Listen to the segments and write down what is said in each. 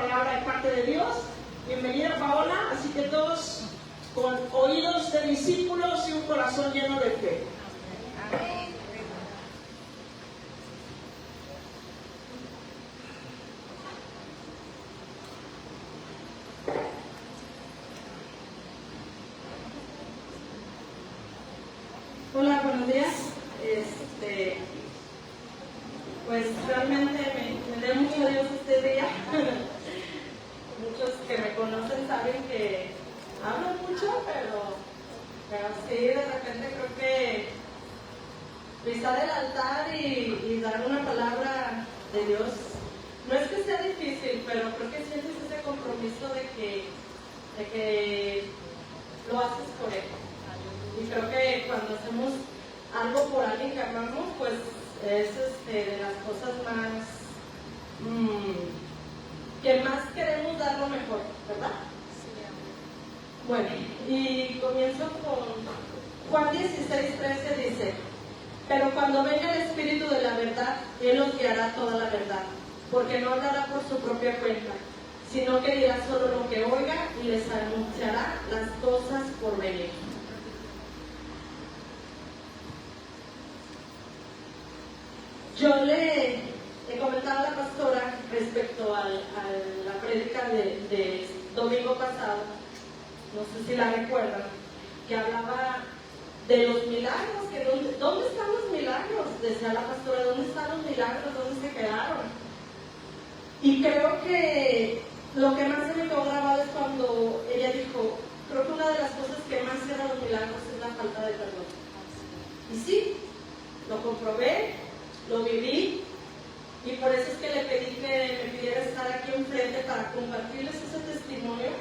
palabra de parte de Dios. Bienvenida, Paola. Así que todos con oídos de discípulos y un corazón lleno de fe. Amén. Hola, buenos días. Pues realmente me da mucho Dios este día. Muchos que me conocen saben que hablo mucho, pero sí, de repente creo que pisar el altar y dar una palabra de Dios, no es que sea difícil, pero creo que sientes ese compromiso de que lo haces por Él. Y creo que cuando hacemos algo por alguien que amamos, pues es de las cosas más que más queremos dar lo mejor, ¿verdad? Bueno, y comienzo con Juan 16:13 dice: pero cuando venga el Espíritu de la verdad, Él os guiará toda la verdad, porque no hablará por su propia cuenta, sino que dirá solo lo que oiga y les anunciará las cosas por venir. Yo le comentaba a la pastora respecto a la prédica de domingo pasado, no sé si la recuerdan, que hablaba de los milagros, que ¿dónde están los milagros? Decía la pastora, ¿dónde están los milagros? ¿Dónde se quedaron? Y creo que lo que más se me quedó grabado es cuando ella dijo, creo que una de las cosas que más cierra los milagros es la falta de perdón. Y sí, lo comprobé, lo viví, y por eso es que le pedí que me pidiera estar aquí enfrente para compartirles ese testimonio,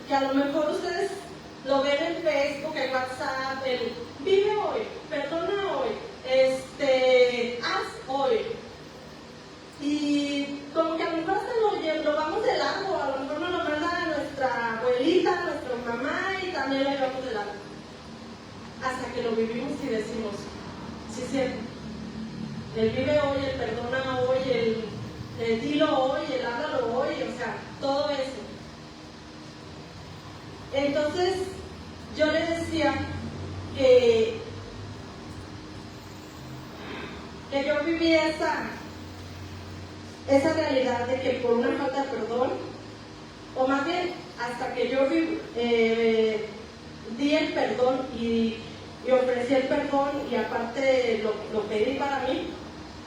que a lo mejor ustedes lo ven en Facebook, en WhatsApp, el vive hoy, perdona hoy, haz hoy. Y como que a lo mejor hasta lo vamos de largo, a lo mejor nos lo manda nuestra abuelita, nuestra mamá, y también lo llevamos de largo. Hasta que lo vivimos y decimos, sí, cierto. El vive hoy, el perdona hoy, el dilo hoy, el háblalo hoy, o sea, todo eso. Entonces, yo le decía que yo viví esa realidad de que por una falta de perdón, o más bien, hasta que yo di el perdón y ofrecí el perdón y aparte lo pedí para mí,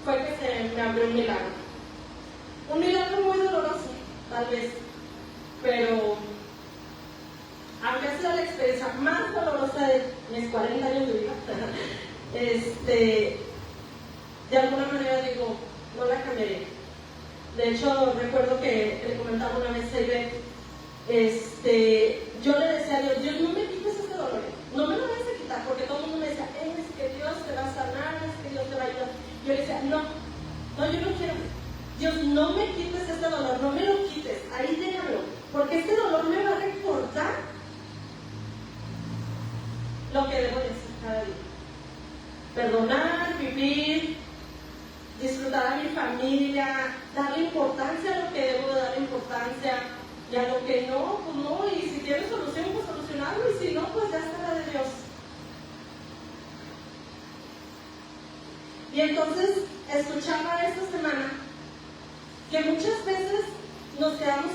fue que se me abrió un milagro. Un milagro muy doloroso, tal vez, pero aunque ha sido la experiencia más dolorosa de mis 40 años de vida, de alguna manera digo, no la cambiaré. De hecho, recuerdo que le comentaba una vez a Ivette, yo le decía a Dios, no me quites este dolor, no me lo vayas a quitar, porque todo el mundo me decía, es que Dios te va a sanar, es que Dios te va a ayudar. Yo le decía, no, yo no quiero. Dios, no me quites este dolor, no me lo quites, ahí déjalo, porque este dolor me va a recordar lo que debo de hacer cada día. Perdonar, vivir, disfrutar a mi familia, darle importancia a lo que debo de darle importancia, y a lo que no, pues no, y si tiene solución, pues solucionarlo, y si no, pues ya está la de Dios. Y entonces escuchaba esta semana que muchas veces nos quedamos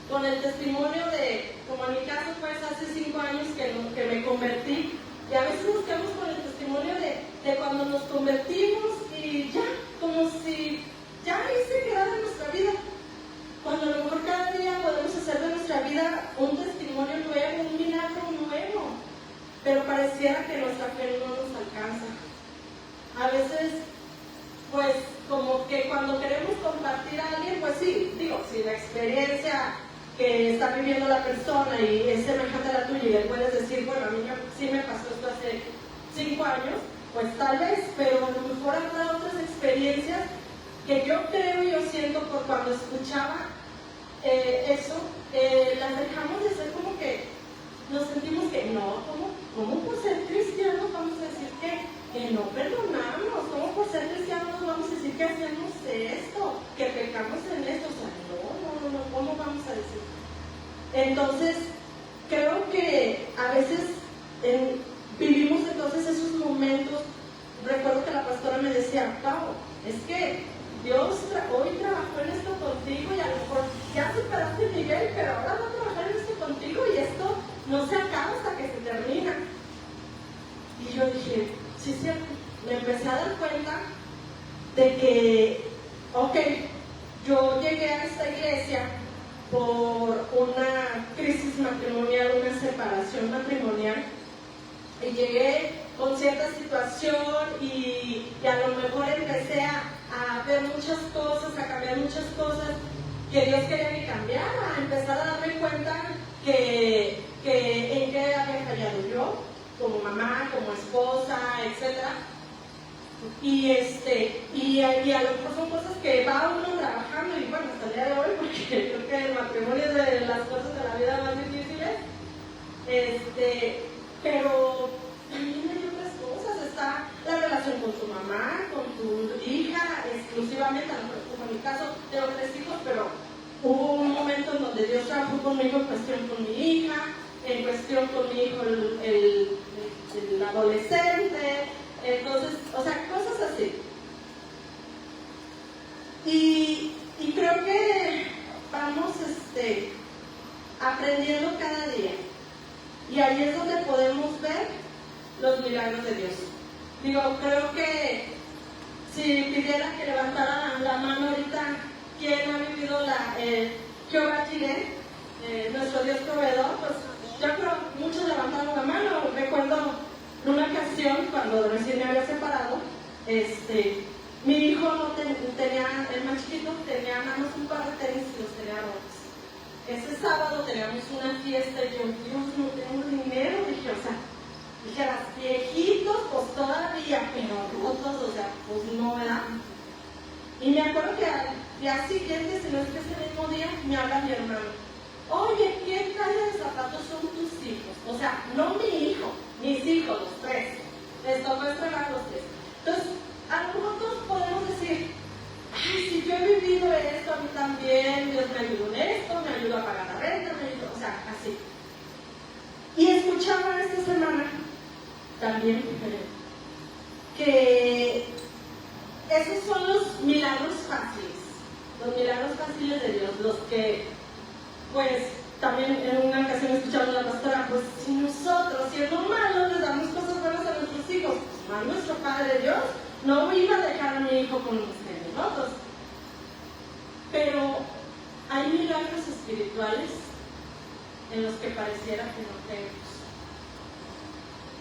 con el testimonio de, como en mi caso pues hace 5 años que me convertí, y a veces nos quedamos con el testimonio de cuando nos convertimos y ya, como si ya ahí se quedara en nuestra vida, cuando a lo mejor cada día podemos hacer de nuestra vida un testimonio nuevo, un milagro nuevo, pero pareciera que nuestra fe no nos alcanza. A veces, pues, como que cuando queremos compartir a alguien, pues sí, digo, si la experiencia que está viviendo la persona y es semejante a la tuya y le puedes decir, bueno, a mí sí me pasó esto hace 5 años, pues tal vez, pero a lo mejor habrá otras experiencias que yo creo y yo siento por cuando escuchaba eso, las dejamos de ser como que nos sentimos que no, ¿cómo por ser cristianos vamos a decir que no perdonamos? ¿Cómo por ser cristianos vamos a decir que hacemos esto, que pecamos en esto? O sea, no, ¿cómo Entonces, creo que a veces vivimos entonces esos momentos. Recuerdo que la pastora me decía, Pau, es que Dios hoy trabajó en esto contigo y a lo mejor ya superaste el nivel, pero ahora va a trabajar en esto contigo y esto no se acaba hasta que se termina. Y yo dije, sí, es cierto. Me empecé a dar cuenta de que, ok, yo llegué a esta iglesia por una crisis matrimonial, una separación matrimonial, y llegué con cierta situación y a lo mejor empecé a ver muchas cosas, a cambiar muchas cosas que Dios quería que cambiara, a empezar a darme cuenta que en qué había fallado yo, como mamá, como esposa, etc. Y a lo mejor son cosas que va uno trabajando, y bueno, hasta el día de hoy, porque creo que el matrimonio es de las cosas de la vida más difíciles, pero también hay otras cosas. Está la relación con tu mamá, con tu hija, exclusivamente. A lo mejor, como en mi caso, tengo 3 hijos, pero hubo un momento en donde Dios trabajó conmigo en cuestión con mi hija, en cuestión con mi hijo el adolescente. Entonces, o sea, cosas así. Y creo que vamos aprendiendo cada día. Y ahí es donde podemos ver los milagros de Dios. Digo, creo que si pidiera que levantara la mano ahorita, ¿quién ha vivido Jehová Jireh, nuestro Dios proveedor? Pues yo creo que muchos levantaron la mano. Recuerdo en una ocasión, cuando recién me había separado, mi hijo no tenía, el más chiquito, tenía nada más un par de tenis y los tenía rotos. Ese sábado teníamos una fiesta y yo, Dios, no tengo dinero. Dijeras, viejitos, pues todavía, pero rotos, o sea, pues no, ¿verdad? Y me acuerdo que al día siguiente, si no es que ese mismo día, me habla mi hermano. Oye, ¿qué talla de zapatos son tus hijos? O sea, no mi hijo, mis hijos, los 3. Les tocó estrenar los 3. Entonces, a lo mejor todos podemos decir, ay, si yo he vivido esto, a mí también, Dios me ayudó en esto, me ayudó a pagar la renta, me ayudó, o sea, así. Y escuchaba esta semana también que esos son los milagros fáciles de Dios, los que, pues, también en una ocasión escuchamos a la pastora, pues, si nosotros, siendo malos, les damos cosas buenas a nuestros hijos, pues, más nuestro Padre Dios no iba a dejar a mi hijo con los tenis rotos. Pero hay milagros espirituales en los que pareciera que no tenemos.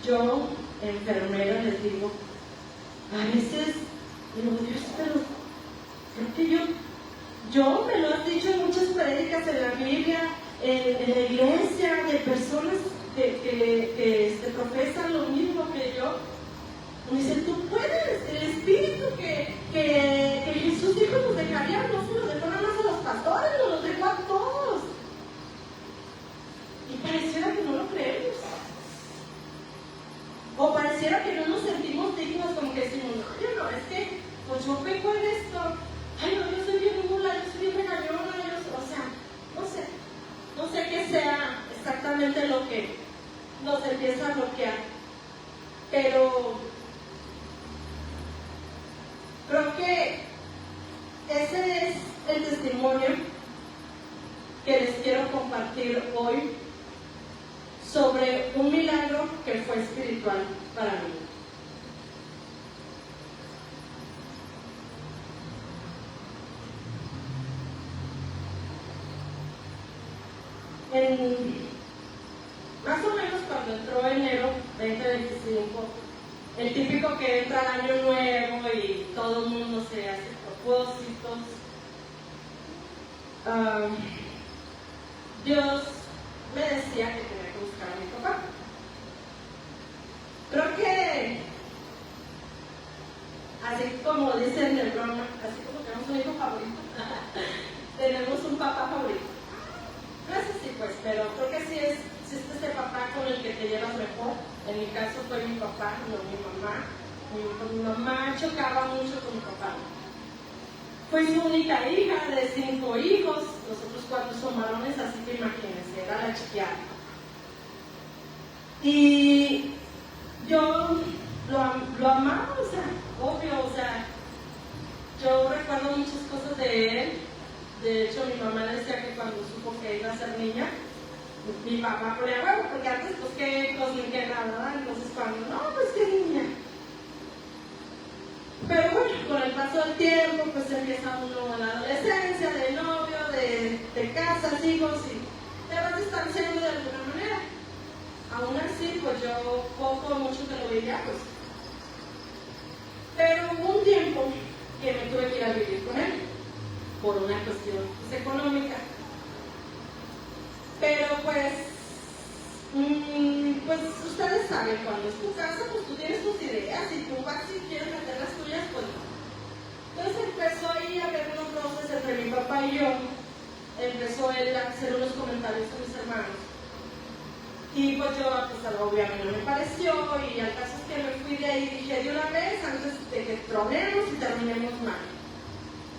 Yo, enfermera, les digo, a veces digo, Dios, pero creo que yo me lo has dicho en muchas prédicas en la Biblia, en la iglesia, de personas que profesan lo mismo que yo. Me dice, tú puedes, el espíritu que Jesús dijo nos dejaría, no se lo dejó nada más a los pastores, nos lo dejó a todos. Y pareciera que no lo creemos. O pareciera que no nos sentimos dignos, como que decimos, no, es que pues yo peco en esto, ay no, yo soy bien nula, yo soy bien regañona, o sea, no sé qué sea exactamente lo que nos empieza a bloquear, pero creo que ese es el testimonio que les quiero compartir hoy sobre un milagro que fue espiritual para mí. Más o menos cuando entró enero 2025, el típico que entra el año nuevo y todo el mundo se hace propósitos, Dios me decía que tenía que buscar a mi papá. Creo que, así como dicen de broma, así como tenemos un hijo favorito, tenemos un papá favorito. No es así pues, pero creo que sí es ese papá con el que te llevas mejor. En mi caso fue mi papá, no mi mamá. Mi mamá chocaba mucho con mi papá. Fui su única hija de 5 hijos, los otros 4 son varones, así que imagínense, era la chiquiada. Y yo lo amaba, o sea, obvio, o sea, yo recuerdo muchas cosas de él. De hecho, mi mamá decía que cuando supo que iba a ser niña, mi papá ponía huevo, porque antes, pues, qué hijos ni qué nada, ¿verdad? Entonces, cuando, no, pues, qué niña. Pero bueno, con el paso del tiempo, pues, empieza uno en la adolescencia, de novio, de casas, hijos, y te vas distanciando de alguna manera. Aún así, pues, yo poco o mucho que lo veía, pues. Pero hubo un tiempo que me tuve que ir a vivir con él, por una cuestión, pues, económica. Pero pues ustedes saben, cuando es tu casa, pues tú tienes tus ideas y tú vas y quieres meter las tuyas, pues no. Entonces empezó ahí a haber unos roces entre mi papá y yo. Empezó él a hacer unos comentarios con mis hermanos. Y pues yo, pues obviamente no me pareció, y al caso es que me fui de ahí y dije de una vez, antes de que tronemos y terminemos mal.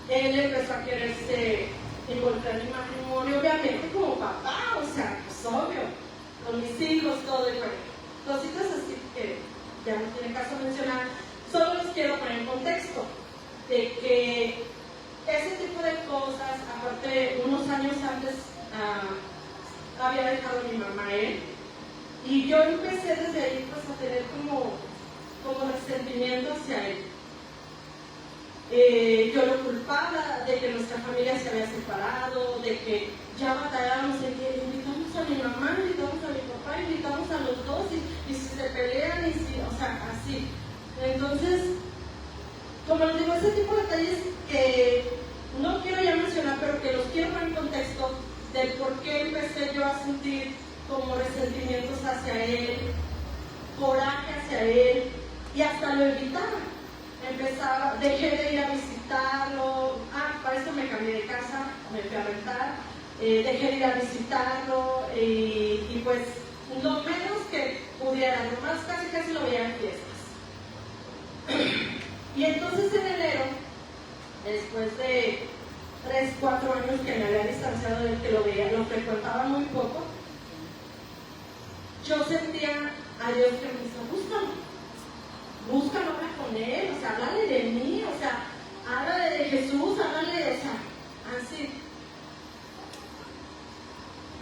Él empezó a quererse involucrar en mi matrimonio, obviamente como papá, o sea, pues obvio, con mis hijos, todo, y bueno, cositas así que ya no tiene caso mencionar. Solo les quiero poner en contexto de que ese tipo de cosas, aparte, unos años antes había dejado a mi mamá él, y yo empecé desde ahí pues a tener como resentimiento hacia él. Yo lo culpaba de que nuestra familia se había separado, de que ya batallábamos en que invitamos a mi mamá, invitamos a mi papá, invitamos a los dos, y si se pelean, y si, o sea, así. Entonces, como les digo, ese tipo de detalles que no quiero ya mencionar, pero que los quiero poner en contexto del por qué empecé yo a sentir como resentimientos hacia él, coraje hacia él, y hasta lo evitaba. Dejé de ir a visitarlo, para eso me cambié de casa, me fui a rentar, dejé de ir a visitarlo, y pues lo menos que pudiera, lo más casi lo veía en fiestas. Y entonces en enero, después de 3-4 años que me había distanciado de él, que lo veía, lo frecuentaba muy poco, yo sentía a Dios que me dice, búscalo, habla con él, o sea, háblale de mí, o sea, háblale de Jesús, háblale, o sea, así.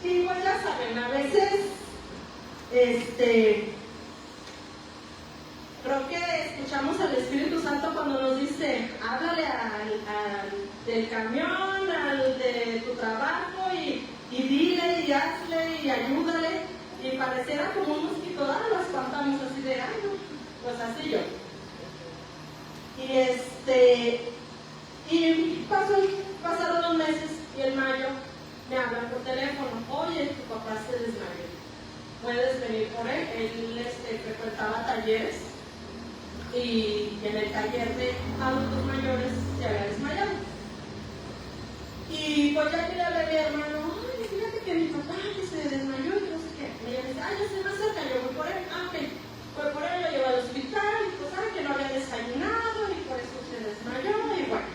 Y pues ya saben, a veces, creo que escuchamos al Espíritu Santo cuando nos dice, háblale al del camión, al de tu trabajo, y dile, y hazle, y ayúdale, y pareciera como un mosquito, lo espantamos así de año. Pues así yo. Y pasaron los meses, y en mayo me hablan por teléfono, oye, tu papá se desmayó, puedes venir por él. Él frecuentaba talleres, y en el taller de adultos mayores se había desmayado. Y pues ya yo le hablé a mi hermano, ay, fíjate que mi papá que se desmayó, y no sé qué. Y ella dice, yo estoy más cerca, yo voy por él. Ok. Pues por él lo llevó al hospital, y pues sabe que no había desayunado, y por eso se desmayó, y bueno.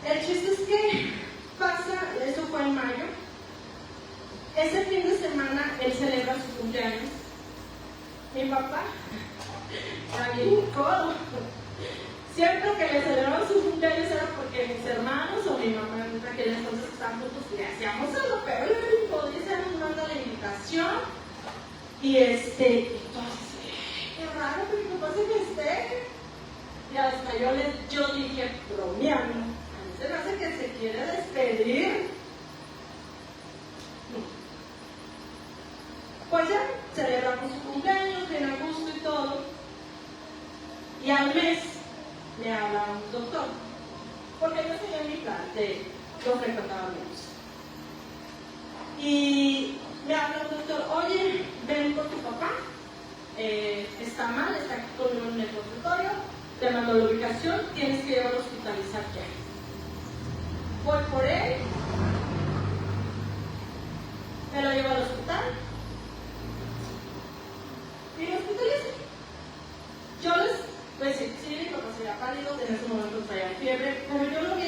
El chiste es que pasa, eso fue en mayo. Ese fin de semana él celebra su cumpleaños. Mi papá era bien codo. Siempre que le celebraban su cumpleaños era porque mis hermanos o mi mamá en aquel entonces estaban juntos y le hacíamos algo, pero él era bien codo, y se nos manda la invitación. Y entonces, qué raro que mi papá se festeje. Y hasta yo dije, bromeando, a mí se me hace que se quiere despedir. Pues ya, celebramos su cumpleaños, bien a gusto y todo. Y al mes me habla un doctor, porque yo tenía mi plan de yo frecuentaba menos. Y me habla un doctor, oye, ven por tu papá, está mal, está aquí conmigo en el consultorio, te mando la ubicación, tienes que llevarlo a hospitalizar ya. Voy por él, me lo llevo al hospital, y lo hospitalizo. Yo pues sí, mi papá se había pálido, en ese momento traía fiebre, pero yo lo vi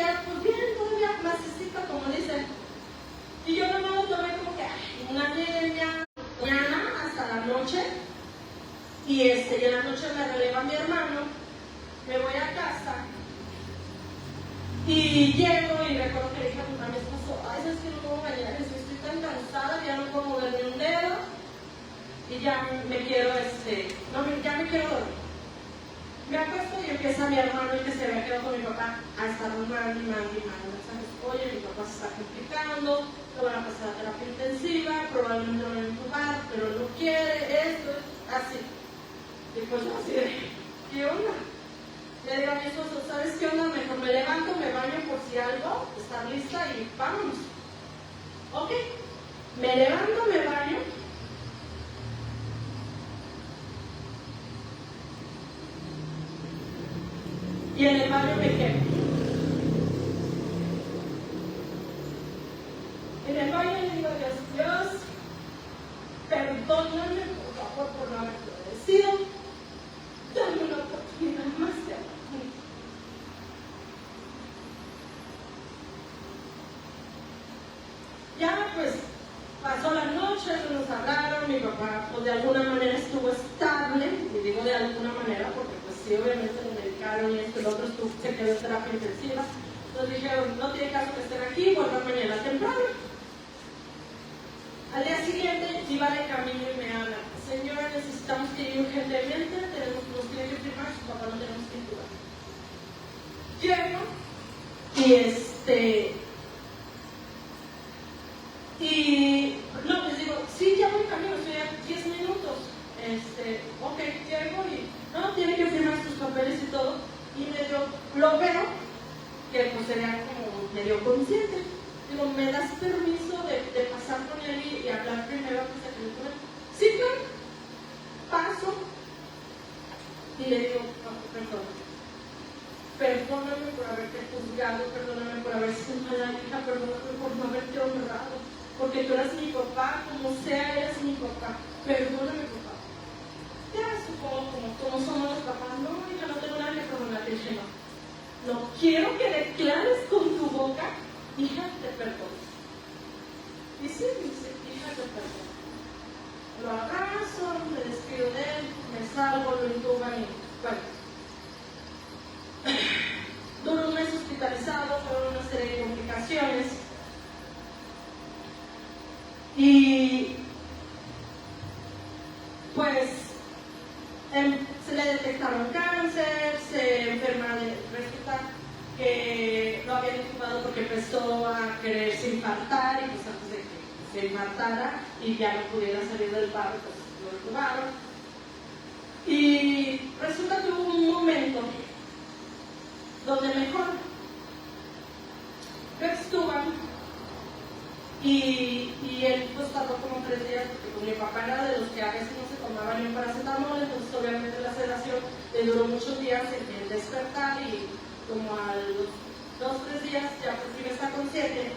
Y llego y recuerdo que le dije a mi esposo, ay, ¿sabes que no puedo bañar? Estoy tan cansada, ya no puedo moverme un dedo. Y ya me quiero, ya me quiero dormir. Me acuesto y empieza mi hermano, el que se había quedado con mi papá, a estar mandi. ¿Sabes? Oye, mi papá se está complicando, lo van a pasar a terapia intensiva, probablemente lo van a intubar, pero no quiere, esto, así. Y pues yo así de, ¿qué onda? Le digo a mi esposo, ¿sabes qué onda? Mejor me levanto, me baño por si algo, estar lista y vámonos. Ok, me levanto, me baño. Y en el baño me quedo. En el baño le digo a Dios, perdóname por favor por no haberte obedecido. Dame una oportunidad más de amor. Ya pues pasó la noche, nos hablaron, mi papá pues de alguna manera estuvo estable, y digo de alguna manera porque pues sí, obviamente lo medicaron y esto, el otro se quedó en terapia intensiva. Entonces dijeron, no tiene caso que estén aquí, vuelvan mañana temprano. Al día siguiente iba de camino y me hablan, señora, necesitamos que ir urgentemente, nos tiene que firmar, su papá no tenemos que intubar. Llego y no, les digo, sí, ya voy camino, estoy a 10 minutos. Ok, llego y no, tiene que firmar sus papeles y todo. Y lo veo que pues sería como medio consciente. Digo, ¿me das permiso de pasar con él y hablar primero antes de que me tomen? Sí, claro. Paso y le digo, no, perdóname por haberte juzgado, perdóname por haber sido mala hija, perdóname por no haberte honrado, porque tú eras mi papá, como sea, eres mi papá, perdóname por favor. Ya supongo como somos los papás, no, hija, no tengo nada que perdonar, te dije no quiero que declares con tu boca, hija, te perdono. Y sí, me dice, hija, te perdono. Lo abrazo, me despido de él, me salgo, lo intuban y bueno. Duró un mes hospitalizado, fueron una serie de complicaciones. Y pues se le detectaron cáncer, se enferma resulta que lo habían intubado porque empezó a quererse infartar y pues antes de que se infartara y ya no pudiera salir del barro, pues lo intubaron. Y resulta que hubo un momento donde mejor lo extuban y él pues tardó como 3 días porque pues, mi papá era de los que a veces no se tomaba ni un paracetamol, entonces obviamente la sedación le duró muchos días en despertar y como a los 2 o 3 días ya por fin está consciente.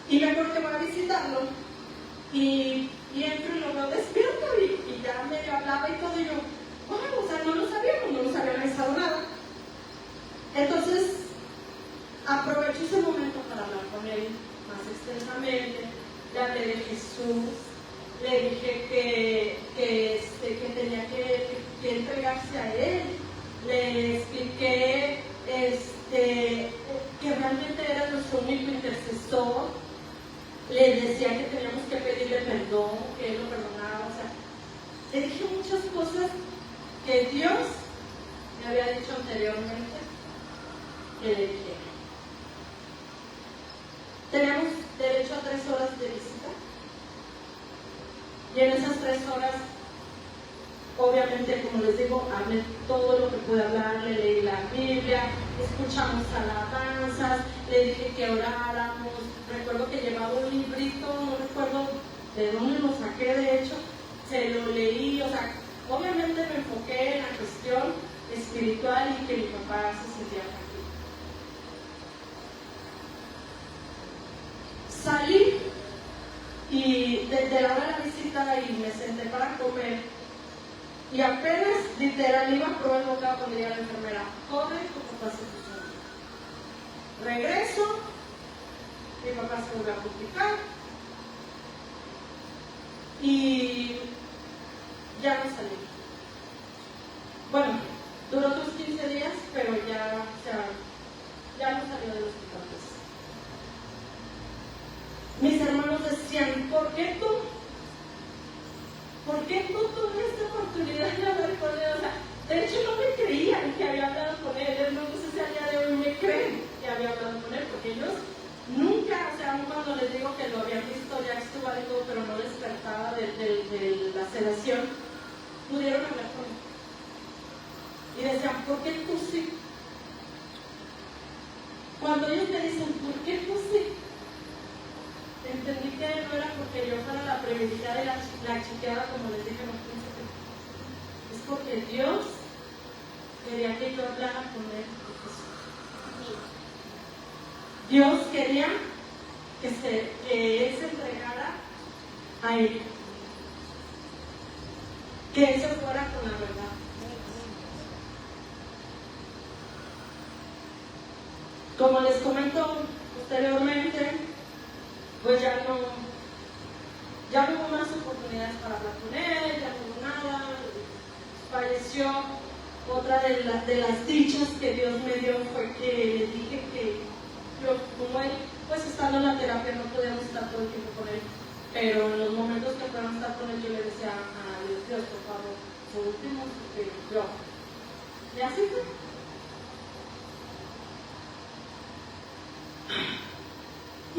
Y me acuerdo que voy a visitarlo y entro y lo veo despierto y ya medio hablaba y todo y yo, wow, o sea, no lo sabíamos, no nos habían avisado nada. Entonces, aprovecho ese momento para hablar con él más extensamente. Le hablé de Jesús, le dije que tenía que entregarse a él, le expliqué que realmente era nuestro único intercesor, le decía que teníamos que pedirle perdón, que él lo perdonaba, o sea, le dije muchas cosas que Dios me había dicho anteriormente. Que le dije, tenemos derecho a 3 horas de visita y en esas 3 horas obviamente, como les digo, hablé todo lo que pude hablar, le leí la Biblia, escuchamos alabanzas, le dije que oráramos, recuerdo que llevaba un librito, no recuerdo de dónde lo saqué de hecho, se lo leí, o sea, obviamente me enfoqué en la cuestión espiritual y que mi papá se sentía tranquilo. Salí y desde la hora de la visita y me senté para comer y apenas literal iba a probar el bocado cuando llega la enfermera, corre, tu papá se puso mal. Regreso, mi papá se volvió a complicar y ya no salí. Bueno, duró otros 15 días, pero ya, o sea, ya había hablado con él, porque ellos nunca, o sea, aún cuando les digo que lo habían visto ya estuvo y todo, pero no despertaba de la sedación, pudieron hablar con él. Y decían, ¿por qué tú sí? Cuando ellos me dicen, ¿por qué tú sí? Entendí que no era porque yo fuera la privilegiada y la chiqueada, como les dije, no, es porque Dios quería que yo hablara con él. Dios quería que él se entregara a él, que él se fuera con la verdad. Como les comento posteriormente, pues ya no hubo más oportunidades para hablar con él, ya no hubo nada, falleció. Otra de las dichas que Dios me dio fue que le dije que yo, como él, pues estando en la terapia no podíamos estar todo el tiempo con él, pero en los momentos que podíamos estar con él yo le decía a Dios, por favor, por último, porque yo. Y así fue.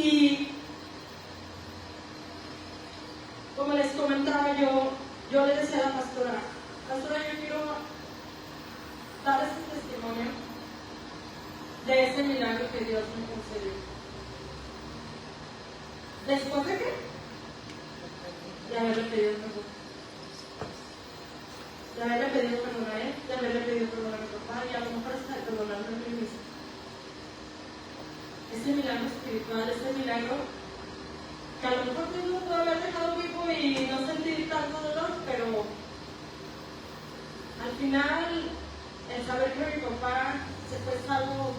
Y como les comentaba, yo le decía a la pastora, yo quiero dar ese testimonio de ese milagro que Dios me concedió. ¿Después de qué? De haberle pedido perdón. De haberle pedido perdón a él, de haberle pedido perdón a mi papá y a lo mejor hasta de perdonarme a mí mismo. Ese milagro espiritual, ese milagro que a lo mejor Dios me pudo haber dejado vivo y no sentir tanto dolor, pero al final el saber que mi papá se fue salvo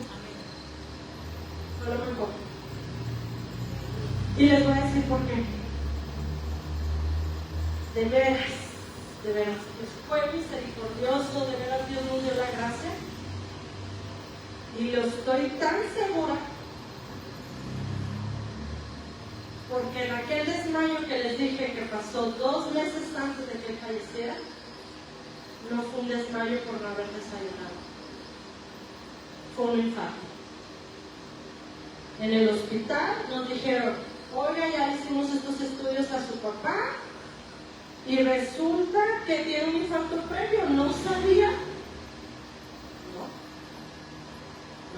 fue lo mejor. Y les voy a decir por qué. De veras, Dios fue misericordioso, de veras Dios nos dio la gracia. Y yo estoy tan segura, porque en aquel desmayo que les dije que pasó 2 meses antes de que él falleciera, no fue un desmayo por no haber desayunado, fue un infarto. En el hospital nos dijeron, oiga, ya le hicimos estos estudios a su papá y resulta que tiene un infarto previo, ¿no sabía?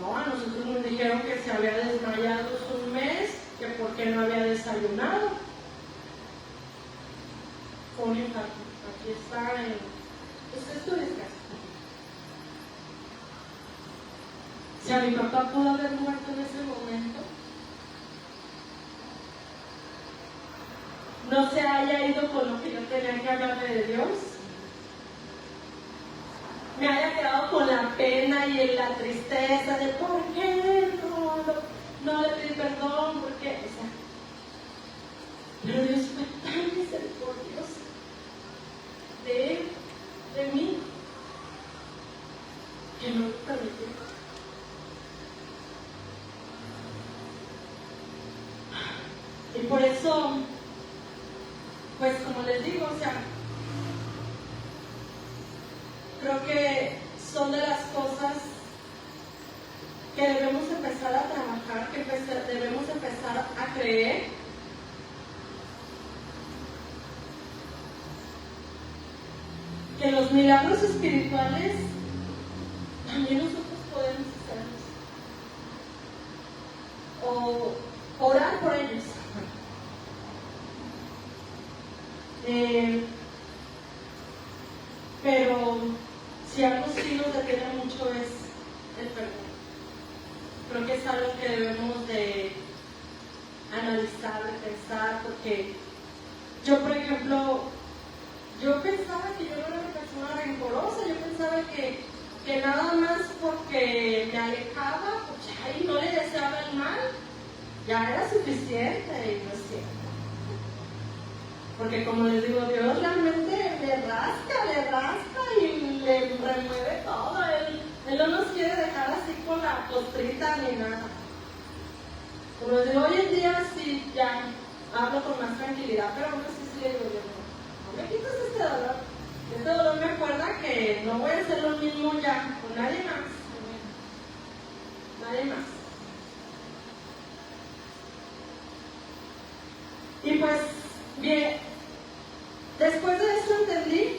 No, a nosotros nos dijeron que se había desmayado un mes, que porque no había desayunado. Fue un infarto. Aquí está en los estudios casi. Si a mi papá pudo haber muerto en ese momento, no se haya ido con lo que yo tenía que hablarle de Dios, me haya quedado con la pena y la tristeza de por qué no le pedí perdón, por qué, o sea, pero Dios fue tan misericordioso de él, de mí, que no lo permitió. Y por eso, pues como les digo, o sea, creo que son de las cosas que debemos empezar a trabajar, que debemos empezar a creer. Que los milagros espirituales también nosotros podemos hacerlos. O orar por ellos. Pero si algo sí nos detiene mucho es el perdón. Creo que es algo que debemos de analizar, de pensar, porque yo, por ejemplo, yo pensaba que yo no era una persona rencorosa, yo pensaba que nada más porque me alejaba, pues ya, y no le deseaba el mal, ya era suficiente, y no es cierto. Porque como les digo, Dios realmente le rasca y le remueve todo. Él no nos quiere dejar así con la costrita ni nada. Como les digo, hoy en día sí ya hablo con más tranquilidad, pero aún así sí le digo, Dios, no me quites este dolor. Este dolor me acuerda que no voy a hacer lo mismo ya con nadie más. Nadie más. Y pues, bien, después de eso entendí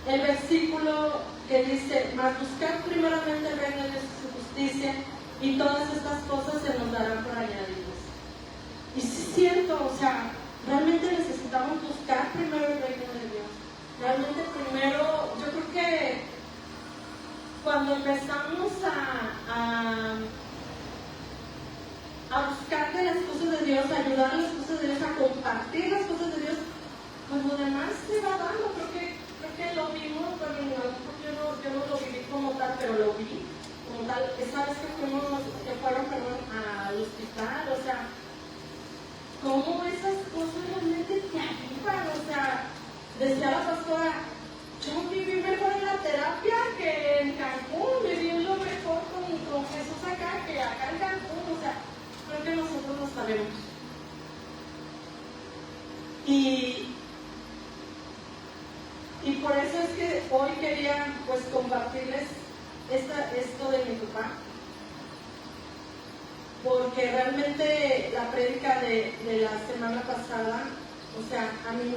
el versículo que dice: mas buscar primeramente el reino de Dios y su justicia, y todas estas cosas se nos darán por añadidas. Y sí es cierto, o sea, realmente necesitamos buscar primero el reino de Dios. Realmente primero, yo creo que cuando empezamos a buscar de las cosas de Dios, a ayudar a las cosas de Dios, a compartir las cosas de Dios, pues lo demás se va dando. Creo que lo vimos, pero yo no lo viví como tal, pero lo vi como tal. Esa vez que fueron al hospital, o sea, cómo esas cosas realmente te ayudan. O sea, decía la pastora, yo viví mejor en la terapia que en Cancún, viví lo mejor con Jesús acá que acá en Cancún. O sea, creo que nosotros lo sabemos. Y por eso es que hoy quería pues compartirles esto de mi papá, porque realmente la prédica de la semana pasada, o sea, a mí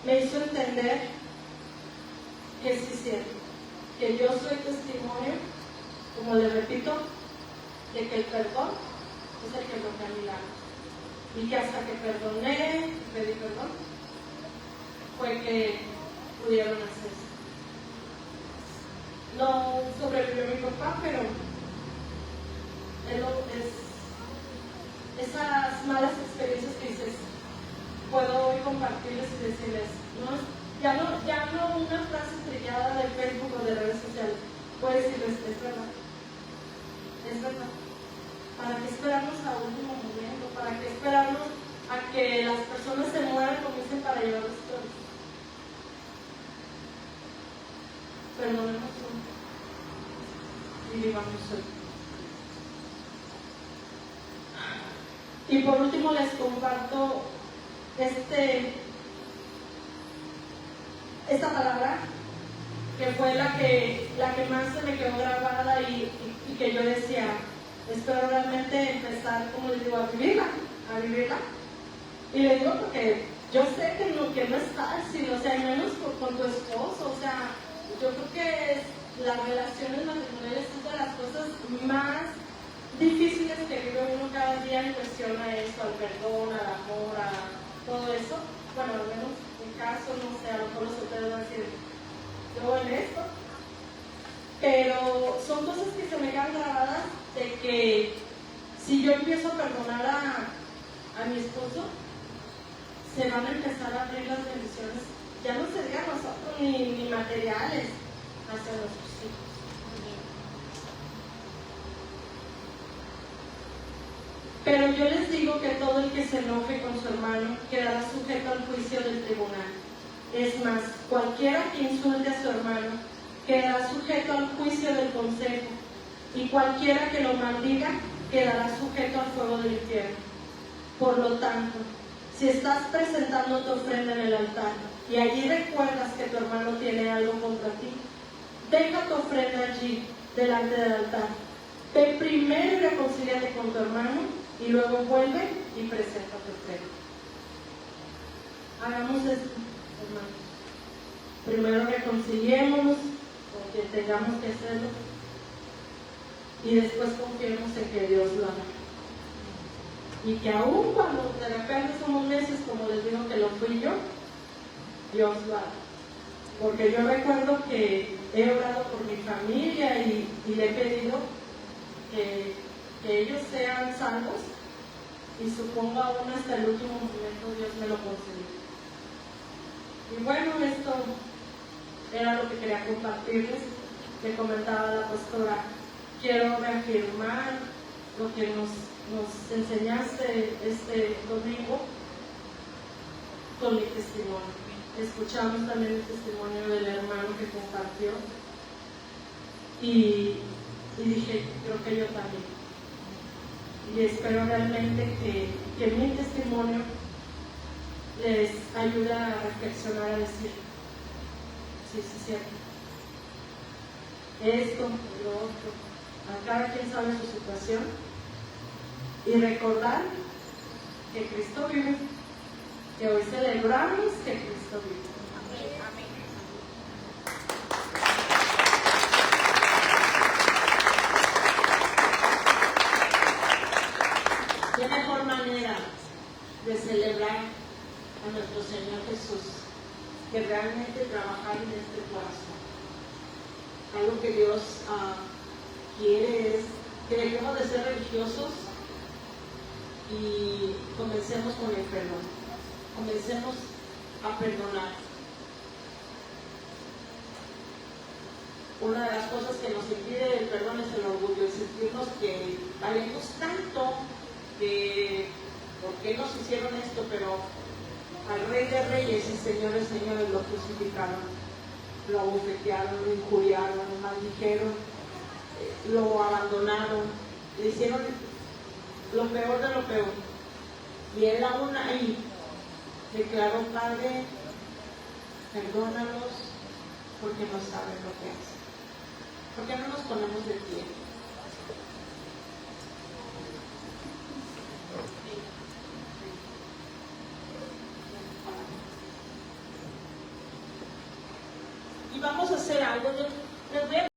me hizo entender que sí es cierto, que yo soy testimonio, como les repito, de que el perdón es el que rompe milagros, y que hasta que perdoné, pedí perdón, fue que pudieron hacerse. No sobrevivió mi papá, pero esas malas experiencias que dices, puedo hoy compartirles y decirles, ya no una frase trillada de Facebook o de redes sociales, puedo decirles, es verdad. ¿Para qué esperarnos a último momento? ¿Para qué esperarnos a que las personas se mueran, como dicen, para llevarlos todos? Perdonemos y vivamos hoy. Y por último les comparto esta palabra, que fue la que más se me quedó grabada y que yo decía, espero realmente empezar, como les digo, a vivirla. Y les digo porque yo sé que no es fácil, o sea, y menos con tu esposo. O sea, yo creo que las relaciones matrimoniales es de las cosas más difíciles que vive uno cada día en cuestión a eso, al perdón, al amor, a todo eso. Bueno, al menos en mi caso, no sé, a lo mejor los solteros van a decir, yo en esto. Pero son cosas que se me quedan grabadas, de que si yo empiezo a perdonar a mi esposo, se van a empezar a abrir las bendiciones, ya no se diga a nosotros ni materiales, hacia nuestros hijos. Pero yo les digo que todo el que se enoje con su hermano quedará sujeto al juicio del tribunal. Es más, cualquiera que insulte a su hermano quedará sujeto al juicio del consejo, y cualquiera que lo maldiga quedará sujeto al fuego del infierno. Por lo tanto, si estás presentando tu ofrenda en el altar y allí recuerdas que tu hermano tiene algo contra ti, deja tu ofrenda allí, delante del altar. Ve primero y reconcíliate con tu hermano, y luego vuelve y presenta tu ofrenda. Hagamos esto, hermanos. Primero reconciliémonos con quien tengamos que hacerlo, y después confiemos en que Dios lo hará. Y que aún cuando de repente somos necios, como les digo que lo fui yo, Dios lo hará. Porque yo recuerdo que he orado por mi familia y le he pedido que ellos sean salvos, y supongo aún hasta el último momento Dios me lo concedió. Y bueno, esto era lo que quería compartirles. Le comentaba a la pastora, quiero reafirmar lo que nos enseñaste este domingo con mi testimonio. Escuchamos también el testimonio del hermano que compartió, y dije, creo que yo también. Y espero realmente que mi testimonio les ayude a reflexionar, a decir, sí, es cierto, esto, lo otro, a cada quien sabe su situación, y recordar que Cristo vive, que hoy celebramos que Cristo vive. ¿Qué mejor manera de celebrar a nuestro Señor Jesús que realmente trabajar en este corazón? Algo que Dios quiere es que dejemos de ser religiosos y comencemos con el perdón. Comencemos a perdonar. Una de las cosas que nos impide el perdón es el orgullo, el sentirnos que valemos tanto, que ¿por qué nos hicieron esto? Pero al Rey de Reyes y Señores, Señores lo crucificaron, lo abofetearon, lo injuriaron, lo maldijeron, lo abandonaron, le hicieron lo peor de lo peor. Y él aún ahí declaró: Padre, perdónalos porque no saben lo que hacen. ¿Por qué no nos ponemos de pie? Y vamos a hacer algo. Yo